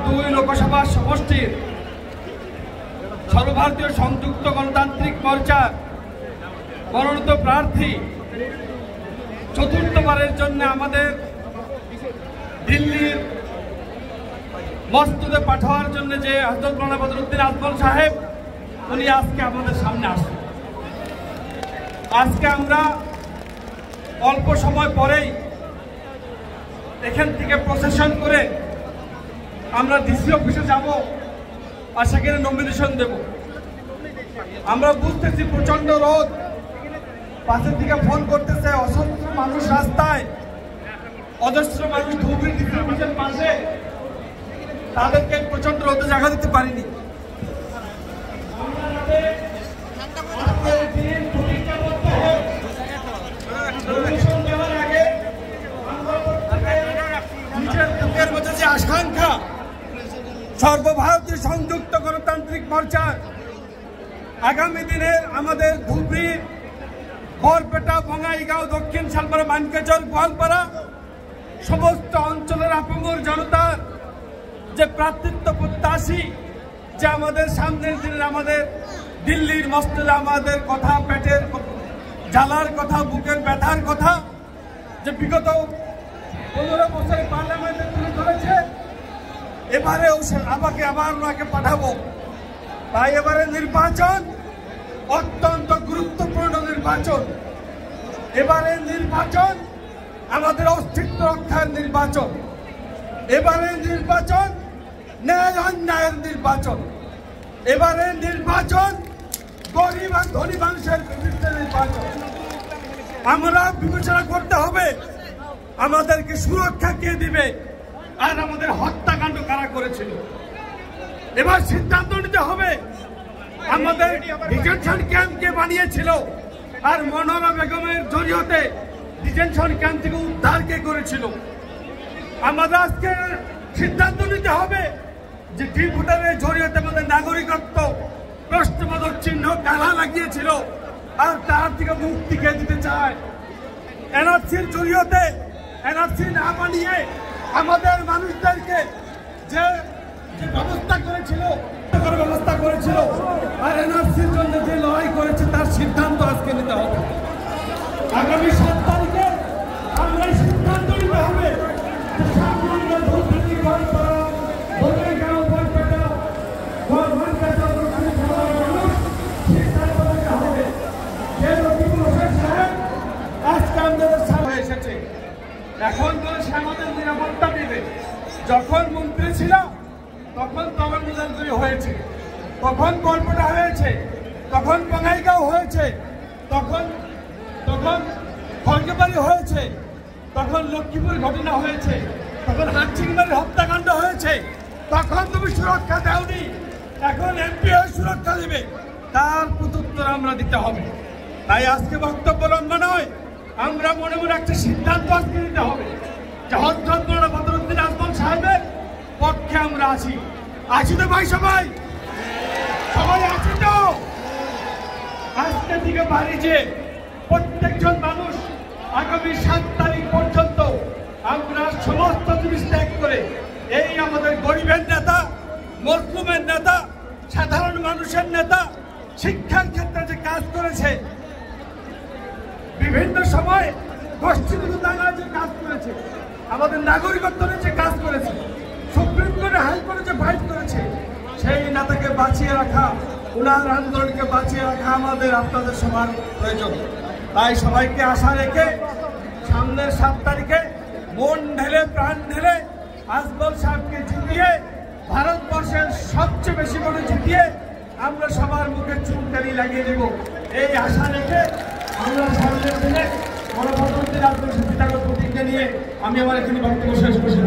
দুই লোকসভা সমষ্টির সর্বভারতীয় সংযুক্ত গণতান্ত্রিক মোর্চার মনোনীত প্রার্থী চতুর্থবারের জন্য আমাদের দিল্লির মসজিদে পাঠানোর জন্য যে হযরত মাওলানা বদরুদ্দিন আজমল সাহেব উনি আজকে আমাদের সামনে আসেন। আজকে আমরা অল্প সময় পরেই এখান থেকে প্রসেশন করে আমরা ডিসি অফিসে যাব আর সেখানে নমিনেশন দেব। আমরা বুঝতেছি প্রচন্ড রোদ, পাশের দিকে ফোন করতেছে, অসংখ্য মানুষ রাস্তায়, অজস্র মানুষ ধুবড়ি ডিসি অফিসের পাশে, তাদেরকে প্রচন্ড রোদে জায়গা দিতে পারিনি। আকাঙ্ক্ষা সর্বভারতীয় সংযুক্ত গণতান্ত্রিক মোর্চার আগামী দিনের আমাদের ধুবড়ি, বরপেটা, বঙ্গাইগাঁও, দক্ষিণ শালপাড়া, মানকেচর, গোয়ালপাড়া সমস্ত অঞ্চলের আপামর জনতার যে প্রার্থিত্ব প্রত্যাশী, যে আমাদের সামনের দিনের আমাদের দিল্লির মসজিদে আমাদের কথা, পেটের জ্বালার কথা, বুকের ব্যথার কথা, যে বিগত 15 বছরে পার্লামেন্টে তুলে ধরেছে, এবারেও আমাকে আবার ওনাকে পাঠাবো। তাই এবারে নির্বাচন অত্যন্ত গুরুত্বপূর্ণ নির্বাচন। এবারে নির্বাচন আমাদের অস্তিত্ব রক্ষার নির্বাচন। এবারে নির্বাচন ন্যায় অন্যায়ের নির্বাচন। এবারে নির্বাচন গরিব আর ধনী মানুষের বিরুদ্ধে নির্বাচন। আমরা বিবেচনা করতে হবে আমাদেরকে সুরক্ষা কে দিবে আর আমাদের হত্যাকাণ্ড কারা করেছিল। এবার সিদ্ধান্ত নিতে হবে আমাদের ডিটেনশন ক্যাম্প কে বানিয়েছিল আর মনোরমা বেগমের জড়িয়তে ডিটেনশন ক্যাম্প থেকে উদ্ধার কে করেছিল। আমাদের আজকে সিদ্ধান্ত নিতে হবে যে ভোটারের জড়িয়তে আমাদের নাগরিকত্ব প্রশ্নবোধক চিহ্ন কারা লাগিয়েছিল আর তার থেকে মুক্তি কে দিতে চায়। এনআরসির জড়িয়তে এনআরসি না বানিয়ে আমাদের মানুষদেরকে যে ব্যবস্থা করেছিল আর এনআরসির জন্য যে লড়াই করেছে তার সিদ্ধান্ত আজকে নিতে হবে। আগামী 7 তারিখে আমরা সিদ্ধান্ত নিতে হবে এসেছে। এখন তো সে আমাদের নিরাপত্তা দেবে। যখন মন্ত্রী ছিল তখন তরঙ্গী হয়েছে, তখন বরপেটা হয়েছে, তখন বঙ্গাইগাঁও হয়েছে, তখন খড়গপুর হয়েছে, তখন লক্ষ্মীপুর ঘটনা হয়েছে, তখন হাটচিংবাড়ির হত্যাকাণ্ড হয়েছে। তখন তুমি সুরক্ষা দাওনি, এখন এমপি হয়ে সুরক্ষা দেবে, তার প্রত্যুত্তর আমরা দিতে হবে। তাই আজকে বক্তব্য লম্বা নয়, আমরা মনে মনে একটা সিদ্ধান্ত আজকে নিতে হবে যে হযরত মাওলানা বদরুদ্দিন আজমল সাহেবের পক্ষে আমরা আছি। তো ভাই, সবাই আছি তো? আজকে থেকে বাড়ি যে প্রত্যেকজন মানুষ আগামী 7 তারিখ পর্যন্ত আমরা সমস্ত জিনিস ত্যাগ করে এই আমাদের গরিবের নেতা, মজলুমের নেতা, সাধারণ মানুষের নেতা, শিক্ষার ক্ষেত্রে যে কাজ করেছে, বিভিন্ন সময় গোষ্ঠীগত দাঙ্গার যে কাজ করেছে, আমাদের নাগরিকত্ব যে কাজ করেছে, সুপ্রিম কোর্টে হাইকোর্টে যে ফাইট করেছে, সেই নেতাকে বাঁচিয়ে রাখা, উনার আন্দোলনকে বাঁচিয়ে রাখা আমাদের আপনাদের সবার প্রয়োজন। তাই সবাইকে আশা রেখে সামনের 7 তারিখে মন ঢেলে প্রাণ ঢেলে আজমল সাহেবকে জিতিয়ে, ভারতবর্ষের সবচেয়ে বেশি ভোটে জিতিয়ে আমরা সবার মুখে চুনকালি লাগিয়ে দেব, এই আশা রেখে আমরা সামনের দিনে বড় বদরুদ্দিন আজমল প্রতিজ্ঞা নিয়ে আমি আমার এখানে বক্তব্য শেষ করছি।